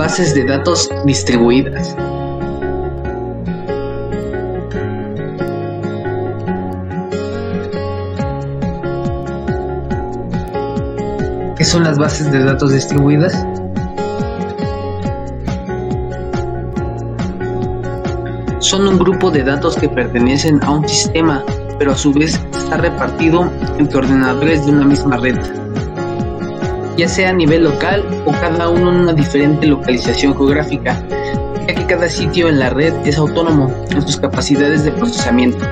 Bases de datos distribuidas. ¿Qué son las bases de datos distribuidas? Son un grupo de datos que pertenecen a un sistema, pero a su vez está repartido entre ordenadores de una misma red, ya sea a nivel local o cada uno en una diferente localización geográfica, ya que cada sitio en la red es autónomo en sus capacidades de procesamiento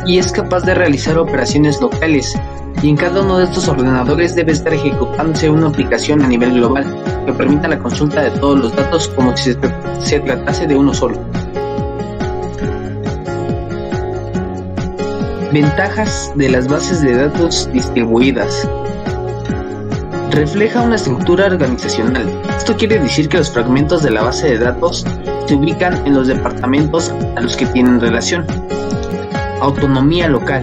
y es capaz de realizar operaciones locales, y en cada uno de estos ordenadores debe estar ejecutándose una aplicación a nivel global que permita la consulta de todos los datos como si se tratase de uno solo. Ventajas de las bases de datos distribuidas. Refleja una estructura organizacional. Esto quiere decir que los fragmentos de la base de datos se ubican en los departamentos a los que tienen relación. Autonomía local.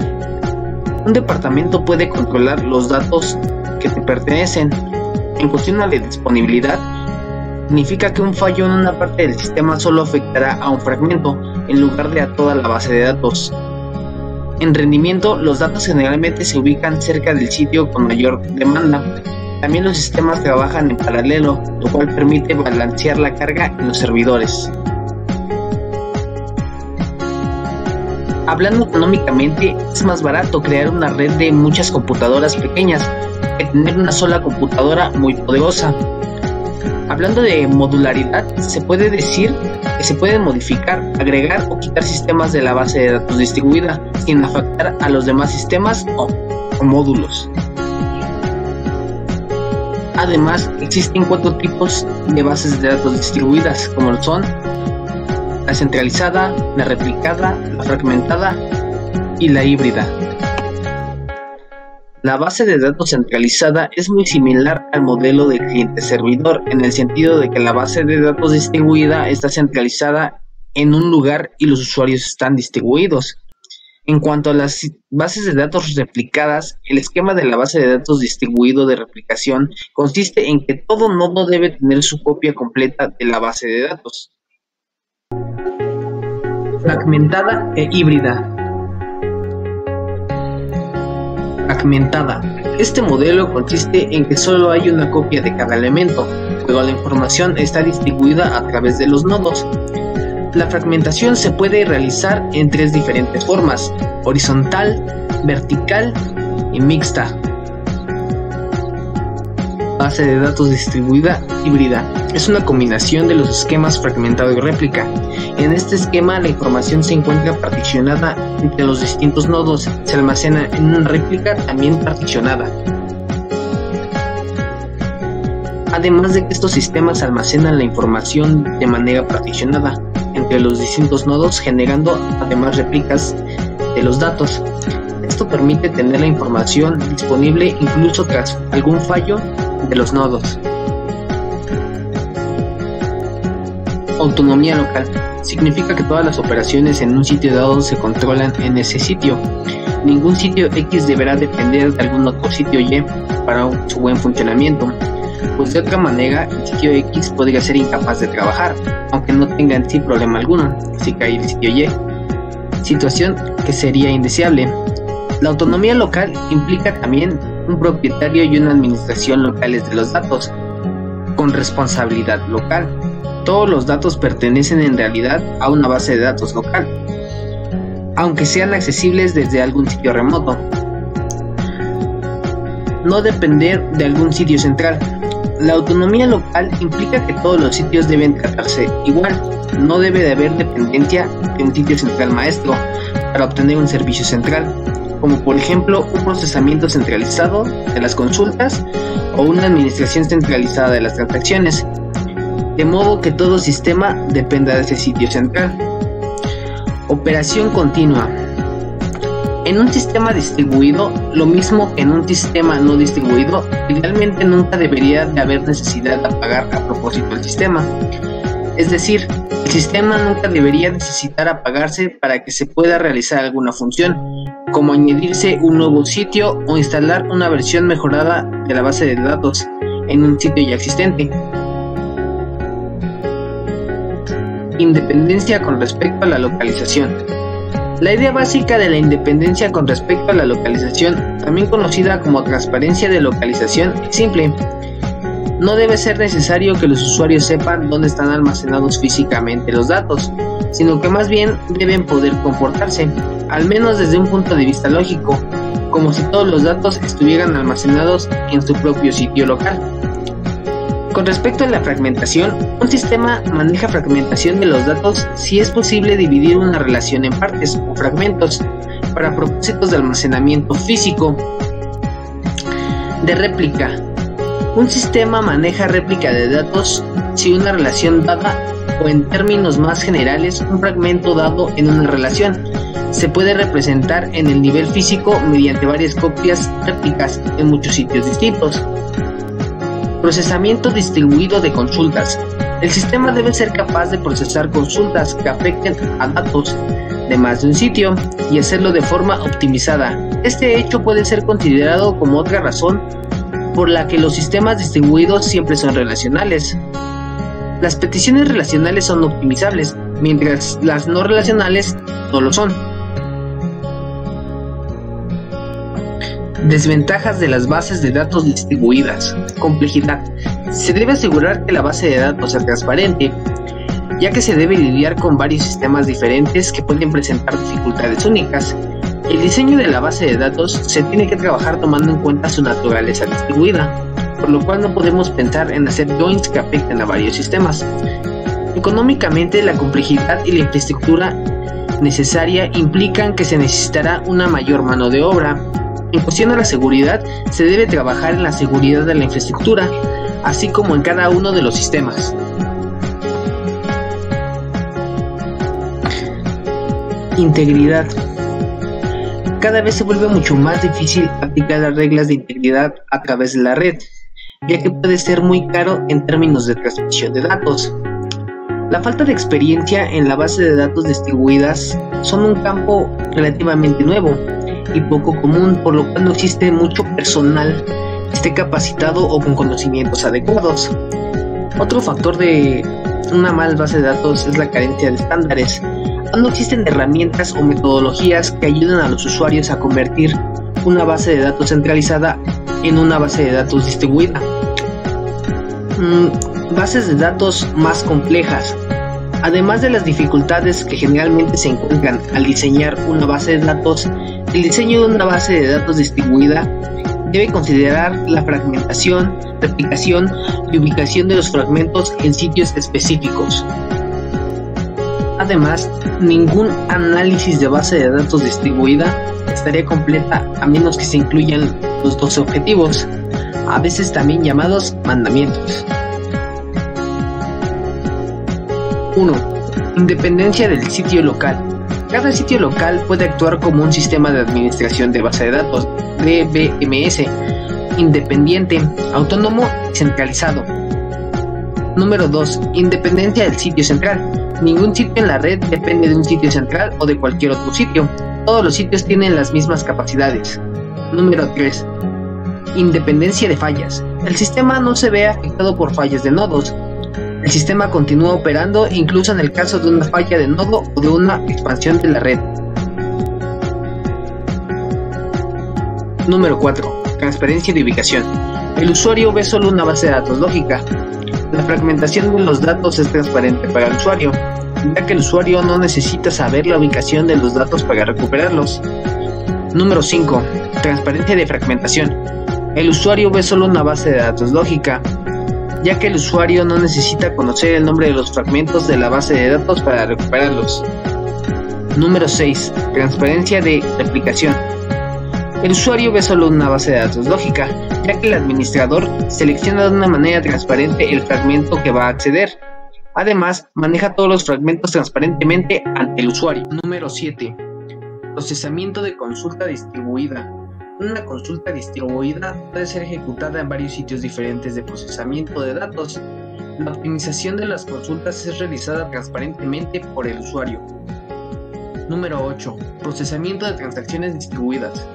Un departamento puede controlar los datos que te pertenecen. En cuestión a la disponibilidad, significa que un fallo en una parte del sistema solo afectará a un fragmento en lugar de a toda la base de datos. En rendimiento, los datos generalmente se ubican cerca del sitio con mayor demanda. También los sistemas trabajan en paralelo, lo cual permite balancear la carga en los servidores. Hablando económicamente, es más barato crear una red de muchas computadoras pequeñas que tener una sola computadora muy poderosa. Hablando de modularidad, se puede decir que se pueden modificar, agregar o quitar sistemas de la base de datos distribuida sin afectar a los demás sistemas o módulos. Además, existen 4 tipos de bases de datos distribuidas, como son la centralizada, la replicada, la fragmentada y la híbrida. La base de datos centralizada es muy similar al modelo de cliente-servidor, en el sentido de que la base de datos distribuida está centralizada en un lugar y los usuarios están distribuidos. En cuanto a las bases de datos replicadas, el esquema de la base de datos distribuido de replicación consiste en que todo nodo debe tener su copia completa de la base de datos. Fragmentada e híbrida. Fragmentada. Este modelo consiste en que solo hay una copia de cada elemento, pero la información está distribuida a través de los nodos. La fragmentación se puede realizar en 3 diferentes formas: horizontal, vertical y mixta. Base de datos distribuida híbrida. Es una combinación de los esquemas fragmentado y réplica. En este esquema la información se encuentra particionada entre los distintos nodos, se almacena en una réplica también particionada. Además de que estos sistemas almacenan la información de manera particionada entre los distintos nodos, generando además réplicas de los datos. Esto permite tener la información disponible incluso tras algún fallo de los nodos. Autonomía local. Significa que todas las operaciones en un sitio dado se controlan en ese sitio. Ningún sitio X deberá depender de algún otro sitio Y para su buen funcionamiento, pues de otra manera el sitio X podría ser incapaz de trabajar, aunque no tenga en sí problema alguno si cae el sitio Y, situación que sería indeseable. La autonomía local implica también un propietario y una administración locales de los datos, con responsabilidad local. Todos los datos pertenecen en realidad a una base de datos local, aunque sean accesibles desde algún sitio remoto. No depender de algún sitio central. La autonomía local implica que todos los sitios deben tratarse igual. No debe de haber dependencia de un sitio central maestro para obtener un servicio central, como por ejemplo un procesamiento centralizado de las consultas o una administración centralizada de las transacciones, de modo que todo sistema dependa de ese sitio central. Operación continua. En un sistema distribuido, lo mismo que en un sistema no distribuido, idealmente nunca debería de haber necesidad de apagar a propósito el sistema. Es decir, el sistema nunca debería necesitar apagarse para que se pueda realizar alguna función, como añadirse un nuevo sitio o instalar una versión mejorada de la base de datos en un sitio ya existente. Independencia con respecto a la localización. La idea básica de la independencia con respecto a la localización, también conocida como transparencia de localización, es simple. No debe ser necesario que los usuarios sepan dónde están almacenados físicamente los datos, sino que más bien deben poder comportarse, al menos desde un punto de vista lógico, como si todos los datos estuvieran almacenados en su propio sitio local. Con respecto a la fragmentación, un sistema maneja fragmentación de los datos si es posible dividir una relación en partes o fragmentos para propósitos de almacenamiento físico. De réplica. Un sistema maneja réplica de datos si una relación dada, o en términos más generales, un fragmento dado en una relación, se puede representar en el nivel físico mediante varias copias réplicas en muchos sitios distintos. Procesamiento distribuido de consultas. El sistema debe ser capaz de procesar consultas que afecten a datos de más de un sitio y hacerlo de forma optimizada. Este hecho puede ser considerado como otra razón por la que los sistemas distribuidos siempre son relacionales. Las peticiones relacionales son optimizables, mientras las no relacionales no lo son. Desventajas de las bases de datos distribuidas. Complejidad. Se debe asegurar que la base de datos sea transparente, ya que se debe lidiar con varios sistemas diferentes que pueden presentar dificultades únicas. El diseño de la base de datos se tiene que trabajar tomando en cuenta su naturaleza distribuida, por lo cual no podemos pensar en hacer joins que afecten a varios sistemas. Económicamente, la complejidad y la infraestructura necesaria implican que se necesitará una mayor mano de obra. En cuestión a la seguridad, se debe trabajar en la seguridad de la infraestructura, así como en cada uno de los sistemas. Integridad. Cada vez se vuelve mucho más difícil aplicar las reglas de integridad a través de la red, ya que puede ser muy caro en términos de transmisión de datos. La falta de experiencia en la base de datos distribuidas son un campo relativamente nuevo y poco común, por lo cual no existe mucho personal que esté capacitado o con conocimientos adecuados. Otro factor de una mal base de datos es la carencia de estándares. No existen herramientas o metodologías que ayuden a los usuarios a convertir una base de datos centralizada en una base de datos distribuida. Bases de datos más complejas. Además de las dificultades que generalmente se encuentran al diseñar una base de datos, el diseño de una base de datos distribuida debe considerar la fragmentación, replicación y ubicación de los fragmentos en sitios específicos. Además, ningún análisis de base de datos distribuida estaría completa a menos que se incluyan los dos objetivos, a veces también llamados mandamientos. 1. Independencia del sitio local. Cada sitio local puede actuar como un sistema de administración de base de datos, DBMS, independiente, autónomo y centralizado. Número 2. Independencia del sitio central. Ningún sitio en la red depende de un sitio central o de cualquier otro sitio. Todos los sitios tienen las mismas capacidades. Número 3. Independencia de fallas. El sistema no se ve afectado por fallas de nodos. El sistema continúa operando incluso en el caso de una falla de nodo o de una expansión de la red. Número 4. Transparencia de ubicación. El usuario ve solo una base de datos lógica. La fragmentación de los datos es transparente para el usuario, ya que el usuario no necesita saber la ubicación de los datos para recuperarlos. Número 5. Transparencia de fragmentación. El usuario ve solo una base de datos lógica, ya que el usuario no necesita conocer el nombre de los fragmentos de la base de datos para recuperarlos. Número 6. Transparencia de replicación. El usuario ve solo una base de datos lógica, ya que el administrador selecciona de una manera transparente el fragmento que va a acceder. Además, maneja todos los fragmentos transparentemente ante el usuario. Número 7. Procesamiento de consulta distribuida. Una consulta distribuida puede ser ejecutada en varios sitios diferentes de procesamiento de datos, La optimización de las consultas es realizada transparentemente por el usuario. Número 8. Procesamiento de transacciones distribuidas.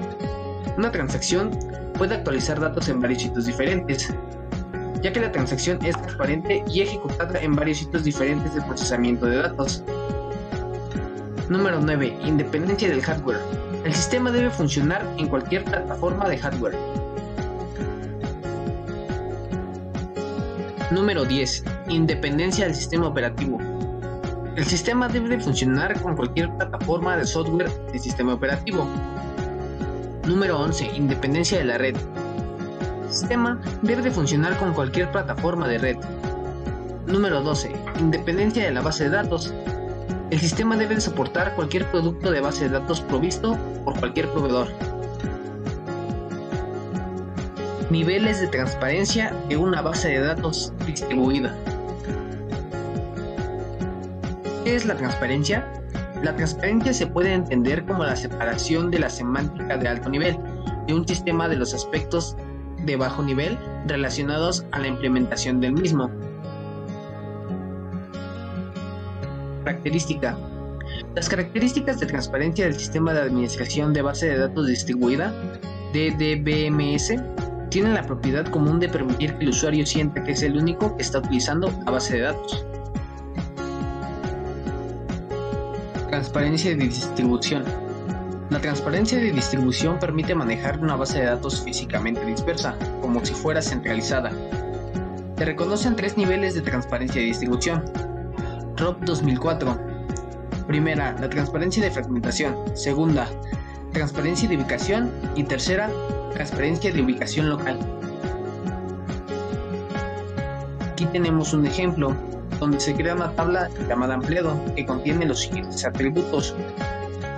Una transacción puede actualizar datos en varios sitios diferentes, ya que la transacción es transparente y ejecutada en varios sitios diferentes de procesamiento de datos. Número 9. Independencia del hardware. El sistema debe funcionar en cualquier plataforma de hardware. Número 10. Independencia del sistema operativo. El sistema debe de funcionar con cualquier plataforma de software del sistema operativo. Número 11. Independencia de la red. El sistema debe de funcionar con cualquier plataforma de red. Número 12. Independencia de la base de datos. El sistema debe de soportar cualquier producto de base de datos provisto por cualquier proveedor. Niveles de transparencia de una base de datos distribuida. ¿Qué es la transparencia? La transparencia se puede entender como la separación de la semántica de alto nivel de un sistema de los aspectos de bajo nivel relacionados a la implementación del mismo. Característica. Las características de transparencia del sistema de administración de base de datos distribuida, DDBMS, tienen la propiedad común de permitir que el usuario sienta que es el único que está utilizando la base de datos. Transparencia de distribución. La transparencia de distribución permite manejar una base de datos físicamente dispersa, como si fuera centralizada. Se reconocen 3 niveles de transparencia de distribución. ROP 2004. Primera, la transparencia de fragmentación. Segunda, transparencia de ubicación. Y tercera, transparencia de ubicación local. Aquí tenemos un ejemplo donde se crea una tabla llamada empleado que contiene los siguientes atributos: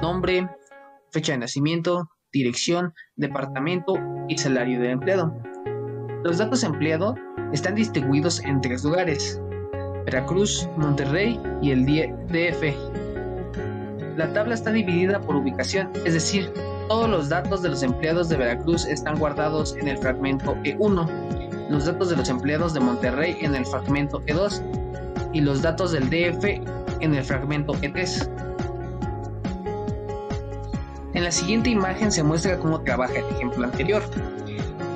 nombre, fecha de nacimiento, dirección, departamento y salario del empleado. Los datos de empleado están distribuidos en 3 lugares: Veracruz, Monterrey y el DF. La tabla está dividida por ubicación, es decir, todos los datos de los empleados de Veracruz están guardados en el fragmento E1, los datos de los empleados de Monterrey en el fragmento E2 y los datos del DF en el fragmento E3. En la siguiente imagen se muestra cómo trabaja el ejemplo anterior.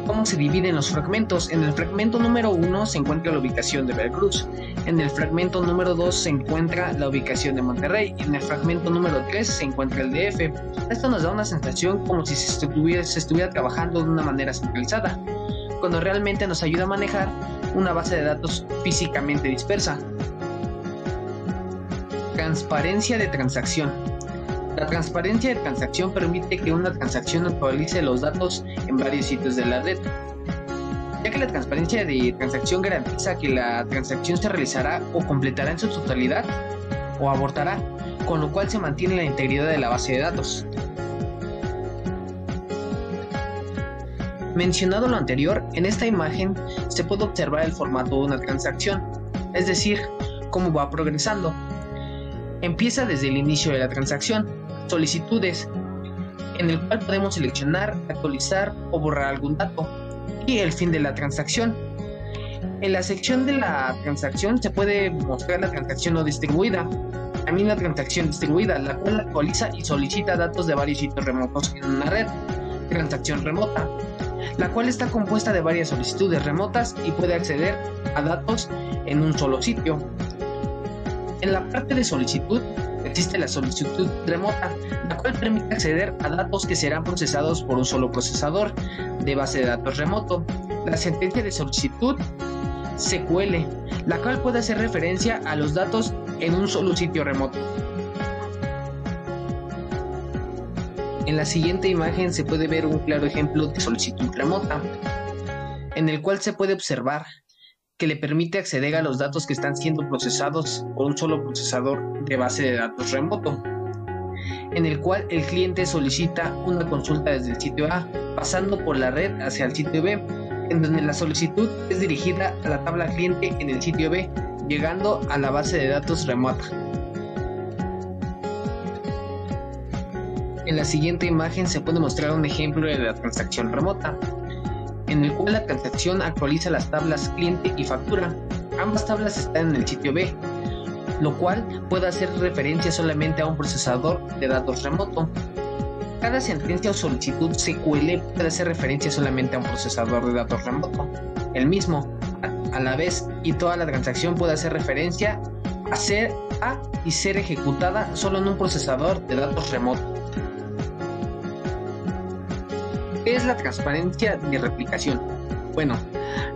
Cómo se dividen los fragmentos. En el fragmento número 1 se encuentra la ubicación de Veracruz. En el fragmento número 2 se encuentra la ubicación de Monterrey. Y en el fragmento número 3 se encuentra el DF. Esto nos da una sensación como si se estuviera trabajando de una manera centralizada, cuando realmente nos ayuda a manejar una base de datos físicamente dispersa. Transparencia de transacción. La transparencia de transacción permite que una transacción actualice los datos en varios sitios de la red, ya que la transparencia de transacción garantiza que la transacción se realizará o completará en su totalidad o abortará, con lo cual se mantiene la integridad de la base de datos. Mencionado lo anterior, en esta imagen se puede observar el formato de una transacción, es decir, cómo va progresando. Empieza desde el inicio de la transacción, solicitudes, en el cual podemos seleccionar, actualizar o borrar algún dato, y el fin de la transacción. En la sección de la transacción se puede mostrar la transacción no distribuida, también la transacción distribuida, la cual actualiza y solicita datos de varios sitios remotos en una red. Transacción remota, la cual está compuesta de varias solicitudes remotas y puede acceder a datos en un solo sitio. En la parte de solicitud existe la solicitud remota, la cual permite acceder a datos que serán procesados por un solo procesador de base de datos remoto. La sentencia de solicitud SQL, la cual puede hacer referencia a los datos en un solo sitio remoto. En la siguiente imagen se puede ver un claro ejemplo de solicitud remota, en el cual se puede observar que le permite acceder a los datos que están siendo procesados por un solo procesador de base de datos remoto, en el cual el cliente solicita una consulta desde el sitio A, pasando por la red hacia el sitio B, en donde la solicitud es dirigida a la tabla cliente en el sitio B, llegando a la base de datos remota. En la siguiente imagen se puede mostrar un ejemplo de la transacción remota, en el cual la transacción actualiza las tablas cliente y factura, Ambas tablas están en el sitio B, lo cual puede hacer referencia solamente a un procesador de datos remoto. Cada sentencia o solicitud SQL puede hacer referencia solamente a un procesador de datos remoto, el mismo, a la vez, y toda la transacción puede hacer referencia a ser ejecutada solo en un procesador de datos remoto. ¿Qué es la transparencia de replicación? Bueno,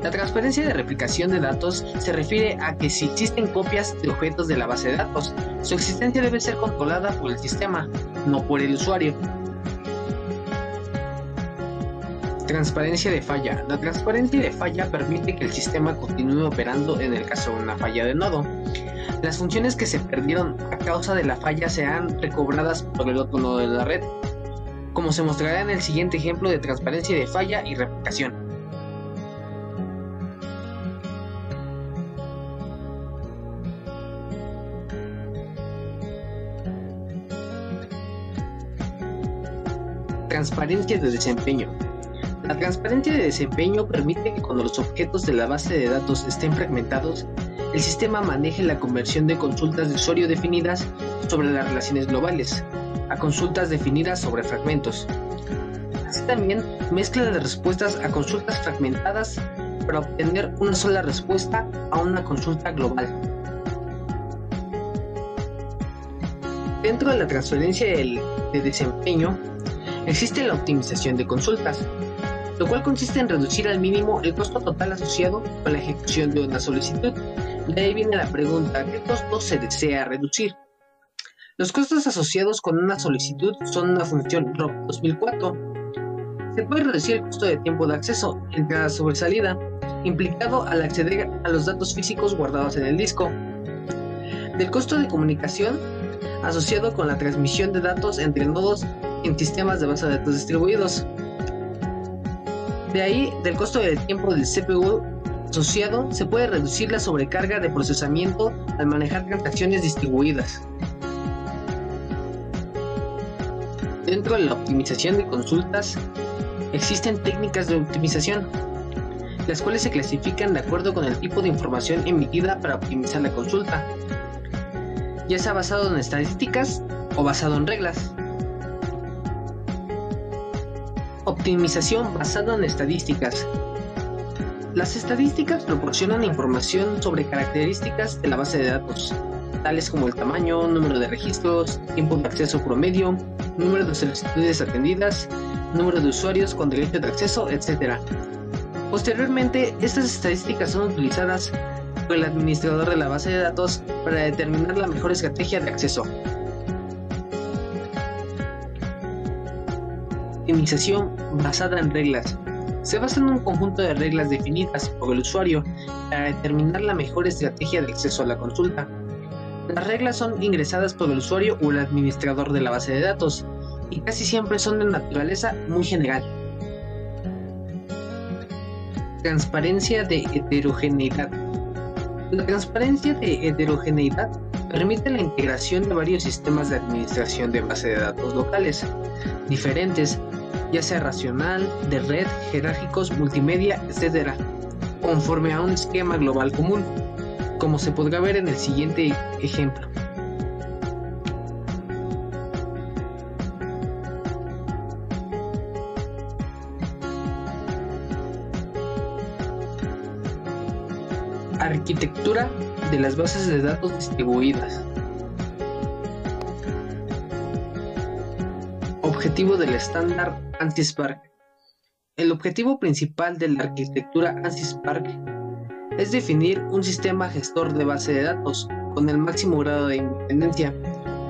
la transparencia de replicación de datos se refiere a que si existen copias de objetos de la base de datos, su existencia debe ser controlada por el sistema, no por el usuario. Transparencia de falla. La transparencia de falla permite que el sistema continúe operando en el caso de una falla de nodo. Las funciones que se perdieron a causa de la falla serán recobradas por el otro nodo de la red, como se mostrará en el siguiente ejemplo de transparencia de falla y replicación. Transparencia de desempeño. La transparencia de desempeño permite que cuando los objetos de la base de datos estén fragmentados, el sistema maneje la conversión de consultas de usuario definidas sobre las relaciones globales a consultas definidas sobre fragmentos. Así también mezcla las respuestas a consultas fragmentadas para obtener una sola respuesta a una consulta global. Dentro de la transferencia de desempeño existe la optimización de consultas, lo cual consiste en reducir al mínimo el costo total asociado con la ejecución de una solicitud. De ahí viene la pregunta: ¿qué costo se desea reducir? Los costos asociados con una solicitud son una función ROP 2004. Se puede reducir el costo de tiempo de acceso, entrada sobre salida, implicado al acceder a los datos físicos guardados en el disco, del costo de comunicación asociado con la transmisión de datos entre nodos en sistemas de base de datos distribuidos. De ahí, del costo del tiempo del CPU asociado, se puede reducir la sobrecarga de procesamiento al manejar transacciones distribuidas. Dentro de la optimización de consultas, existen técnicas de optimización, las cuales se clasifican de acuerdo con el tipo de información emitida para optimizar la consulta, ya sea basado en estadísticas o basado en reglas. Optimización basada en estadísticas. Las estadísticas proporcionan información sobre características de la base de datos, tales como el tamaño, número de registros, tiempo de acceso promedio, número de solicitudes atendidas, número de usuarios con derecho de acceso, etc. Posteriormente, estas estadísticas son utilizadas por el administrador de la base de datos para determinar la mejor estrategia de acceso. Optimización basada en reglas. Se basa en un conjunto de reglas definidas por el usuario para determinar la mejor estrategia de acceso a la consulta. Las reglas son ingresadas por el usuario o el administrador de la base de datos y casi siempre son de naturaleza muy general. Transparencia de heterogeneidad. La transparencia de heterogeneidad permite la integración de varios sistemas de administración de base de datos locales diferentes, ya sea racional, de red, jerárquicos, multimedia, etc., conforme a un esquema global común, como se podrá ver en el siguiente ejemplo. Arquitectura de las bases de datos distribuidas. Objetivo del estándar ANSI Spark. El objetivo principal de la arquitectura ANSI Spark es definir un sistema gestor de base de datos con el máximo grado de independencia,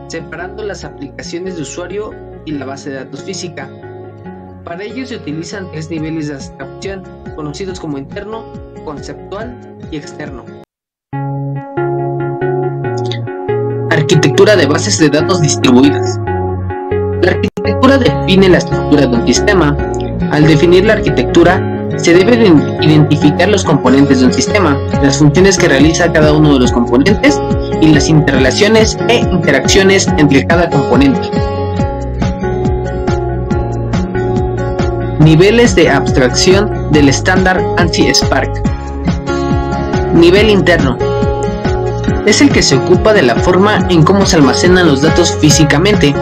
separando las aplicaciones de usuario y la base de datos física. Para ello se utilizan tres niveles de abstracción, conocidos como interno, conceptual y externo. Arquitectura de bases de datos distribuidas. La arquitectura define la estructura de un sistema. Al definir la arquitectura, se deben identificar los componentes de un sistema, las funciones que realiza cada uno de los componentes y las interrelaciones e interacciones entre cada componente. Niveles de abstracción del estándar ANSI Spark. Nivel interno. Es el que se ocupa de la forma en cómo se almacenan los datos físicamente.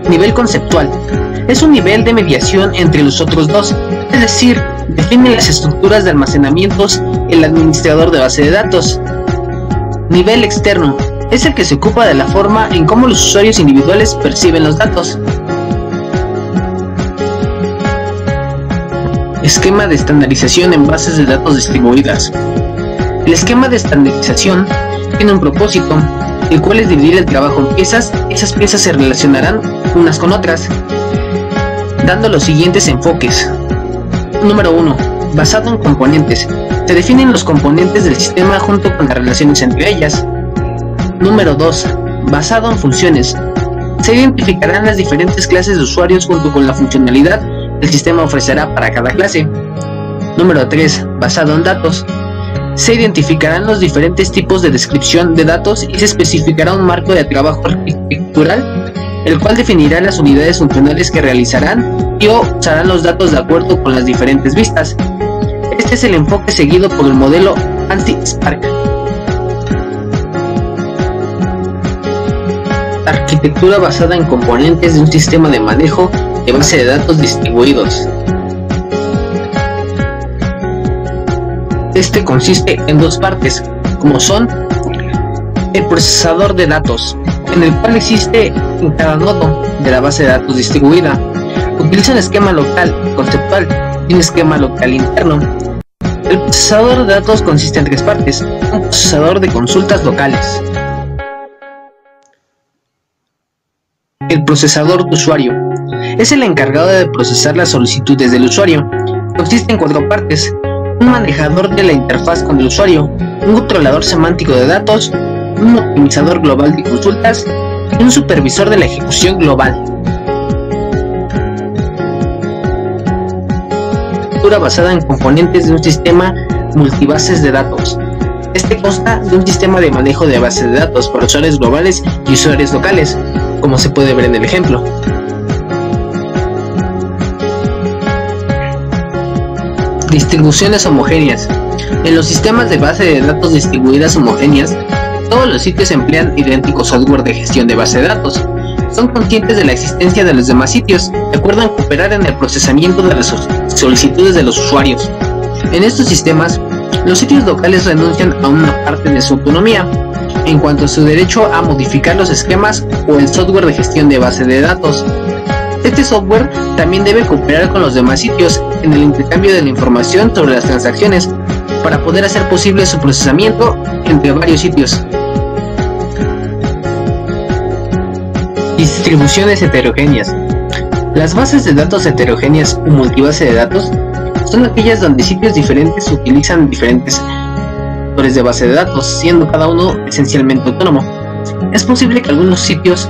Nivel conceptual. Es un nivel de mediación entre los otros dos, es decir, define las estructuras de almacenamientos el administrador de base de datos. Nivel externo. Es el que se ocupa de la forma en cómo los usuarios individuales perciben los datos. Esquema de estandarización en bases de datos distribuidas. El esquema de estandarización tiene un propósito, el cual es dividir el trabajo en piezas, y esas piezas se relacionarán unas con otras, dando los siguientes enfoques. Número 1. Basado en componentes. Se definen los componentes del sistema junto con las relaciones entre ellas. Número 2. Basado en funciones. Se identificarán las diferentes clases de usuarios junto con la funcionalidad que el sistema ofrecerá para cada clase. Número 3. Basado en datos. Se identificarán los diferentes tipos de descripción de datos y se especificará un marco de trabajo arquitectural, el cual definirá las unidades funcionales que realizarán y o usarán los datos de acuerdo con las diferentes vistas. Este es el enfoque seguido por el modelo ANSI-Spark. Arquitectura basada en componentes de un sistema de manejo de base de datos distribuidos. Este consiste en dos partes, como son el procesador de datos, en el cual existe en cada nodo de la base de datos distribuida. Utiliza un esquema local conceptual y un esquema local interno. El procesador de datos consiste en tres partes: un procesador de consultas locales, el procesador de usuario. Es el encargado de procesar las solicitudes del usuario. Consiste en cuatro partes: un manejador de la interfaz con el usuario, un controlador semántico de datos, un optimizador global de consultas y un supervisor de la ejecución global. Arquitectura basada en componentes de un sistema multibases de datos. Este consta de un sistema de manejo de bases de datos para usuarios globales y usuarios locales, como se puede ver en el ejemplo. Distribuciones homogéneas. En los sistemas de base de datos distribuidas homogéneas, todos los sitios emplean idéntico software de gestión de base de datos. Son conscientes de la existencia de los demás sitios y acuerdan cooperar en el procesamiento de las solicitudes de los usuarios. En estos sistemas, los sitios locales renuncian a una parte de su autonomía en cuanto a su derecho a modificar los esquemas o el software de gestión de base de datos. Este software también debe cooperar con los demás sitios en el intercambio de la información sobre las transacciones para poder hacer posible su procesamiento entre varios sitios. Distribuciones heterogéneas. Las bases de datos heterogéneas o multibase de datos son aquellas donde sitios diferentes utilizan diferentes vectores de base de datos, siendo cada uno esencialmente autónomo. Es posible que algunos sitios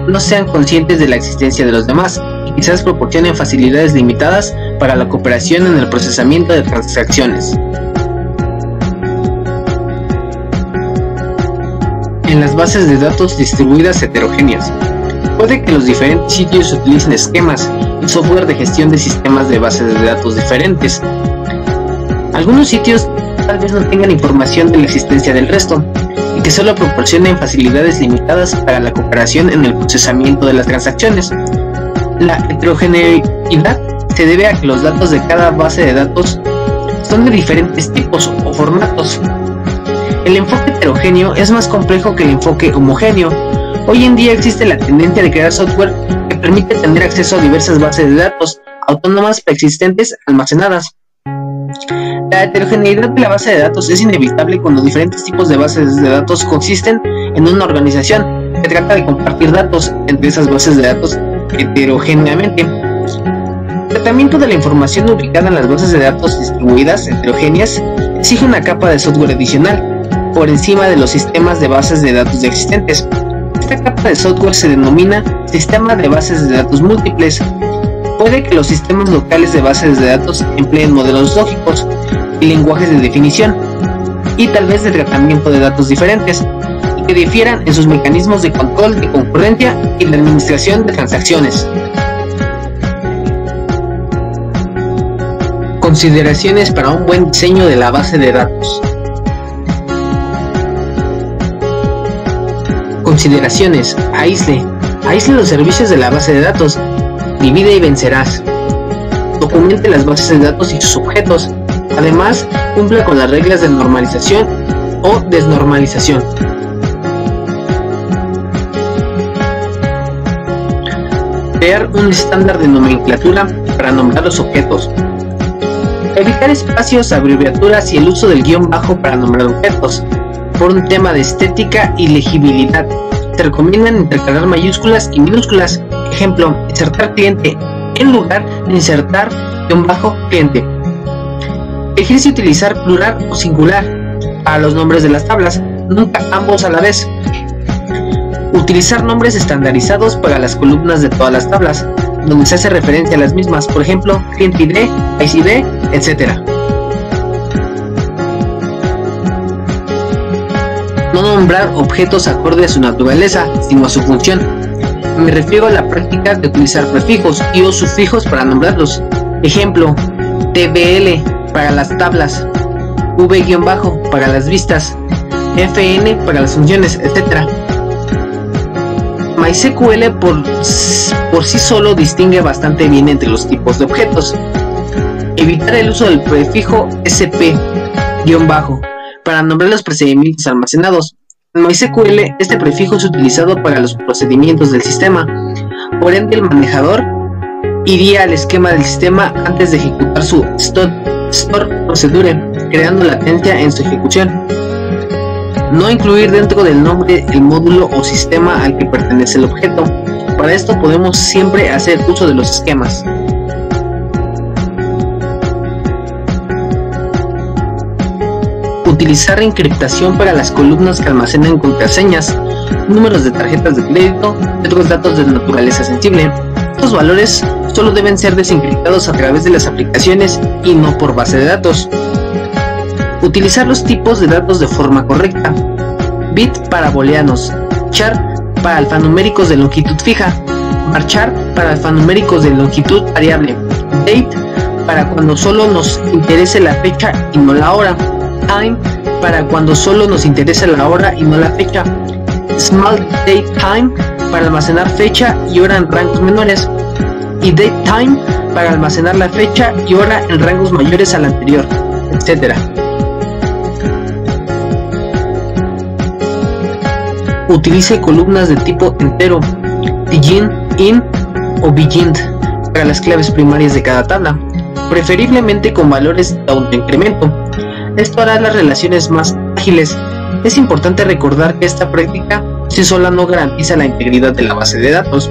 no sean conscientes de la existencia de los demás y quizás proporcionen facilidades limitadas para la cooperación en el procesamiento de transacciones. En las bases de datos distribuidas heterogéneas, puede que los diferentes sitios utilicen esquemas y software de gestión de sistemas de bases de datos diferentes. Algunos sitios tal vez no tengan información de la existencia del resto, y que solo proporcionen facilidades limitadas para la cooperación en el procesamiento de las transacciones. La heterogeneidad se debe a que los datos de cada base de datos son de diferentes tipos o formatos. El enfoque heterogéneo es más complejo que el enfoque homogéneo. Hoy en día existe la tendencia de crear software que permite tener acceso a diversas bases de datos autónomas preexistentes almacenadas. La heterogeneidad de la base de datos es inevitable cuando diferentes tipos de bases de datos consisten en una organización que trata de compartir datos entre esas bases de datos heterogéneamente. El tratamiento de la información ubicada en las bases de datos distribuidas heterogéneas exige una capa de software adicional por encima de los sistemas de bases de datos existentes. Esta capa de software se denomina sistema de bases de datos múltiples. Puede que los sistemas locales de bases de datos empleen modelos lógicos y lenguajes de definición, y tal vez de tratamiento de datos diferentes, y que difieran en sus mecanismos de control de concurrencia y la administración de transacciones. Consideraciones para un buen diseño de la base de datos. Consideraciones. Aísle los servicios de la base de datos. Divide y vencerás. Documente las bases de datos y sus objetos. Además, cumpla con las reglas de normalización o desnormalización. Crear un estándar de nomenclatura para nombrar los objetos. Evitar espacios, abreviaturas y el uso del guión bajo para nombrar objetos. Por un tema de estética y legibilidad, se recomiendan intercalar mayúsculas y minúsculas. Ejemplo, insertar cliente en lugar de insertar guión bajo cliente. Elegir si utilizar plural o singular para los nombres de las tablas, nunca ambos a la vez. Utilizar nombres estandarizados para las columnas de todas las tablas, donde se hace referencia a las mismas, por ejemplo, cliente ID, ICD, etc. No nombrar objetos acorde a su naturaleza, sino a su función. Me refiero a la práctica de utilizar prefijos y o sufijos para nombrarlos. Ejemplo, TBL para las tablas, V- para las vistas, FN para las funciones, etc. MySQL por sí solo distingue bastante bien entre los tipos de objetos. Evitar el uso del prefijo SP- para nombrar los procedimientos almacenados. En MySQL este prefijo es utilizado para los procedimientos del sistema, por ende el manejador iría al esquema del sistema antes de ejecutar su store procedure, creando latencia en su ejecución. No incluir dentro del nombre el módulo o sistema al que pertenece el objeto. Para esto podemos siempre hacer uso de los esquemas. Utilizar encriptación para las columnas que almacenan contraseñas, números de tarjetas de crédito y otros datos de naturaleza sensible. Estos valores solo deben ser desencriptados a través de las aplicaciones y no por base de datos. Utilizar los tipos de datos de forma correcta. Bit para booleanos, char para alfanuméricos de longitud fija, varchar para alfanuméricos de longitud variable, date para cuando solo nos interese la fecha y no la hora, time para cuando solo nos interesa la hora y no la fecha, small date time para almacenar fecha y hora en rangos menores, y date time para almacenar la fecha y hora en rangos mayores al anterior, etc. Utilice columnas de tipo entero, begin, in o begint para las claves primarias de cada tabla, preferiblemente con valores de autoincremento. Esto hará las relaciones más ágiles. Es importante recordar que esta práctica si sola no garantiza la integridad de la base de datos.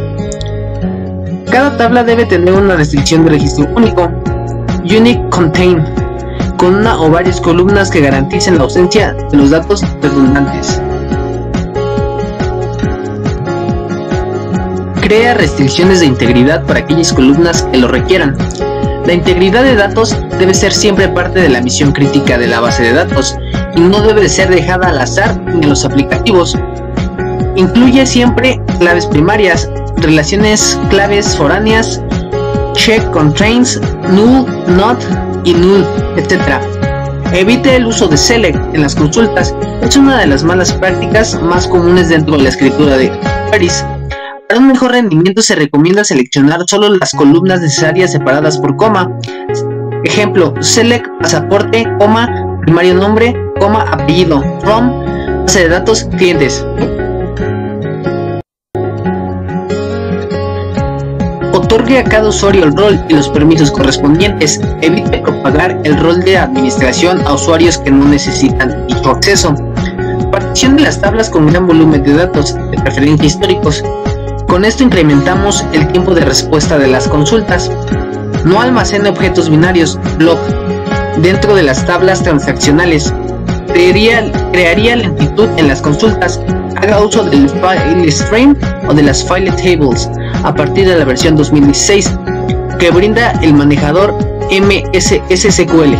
Cada tabla debe tener una restricción de registro único, unique contain, con una o varias columnas que garanticen la ausencia de los datos redundantes. Crea restricciones de integridad para aquellas columnas que lo requieran. La integridad de datos debe ser siempre parte de la misión crítica de la base de datos y no debe ser dejada al azar ni a los aplicativos. Incluye siempre claves primarias, relaciones claves foráneas, check constraints, null, not y null, etc. Evite el uso de select en las consultas. Es una de las malas prácticas más comunes dentro de la escritura de queries. Para un mejor rendimiento se recomienda seleccionar solo las columnas necesarias separadas por coma. Ejemplo, select pasaporte, coma, primario nombre, coma, apellido, from, base de datos, clientes. Otorgue a cada usuario el rol y los permisos correspondientes. Evite propagar el rol de administración a usuarios que no necesitan dicho acceso. Partición de las tablas con gran volumen de datos, de preferencia históricos. Con esto incrementamos el tiempo de respuesta de las consultas. No almacene objetos binarios, block, dentro de las tablas transaccionales. Crearía lentitud en las consultas. Haga uso del file stream o de las file tables a partir de la versión 2016 que brinda el manejador MSSQL.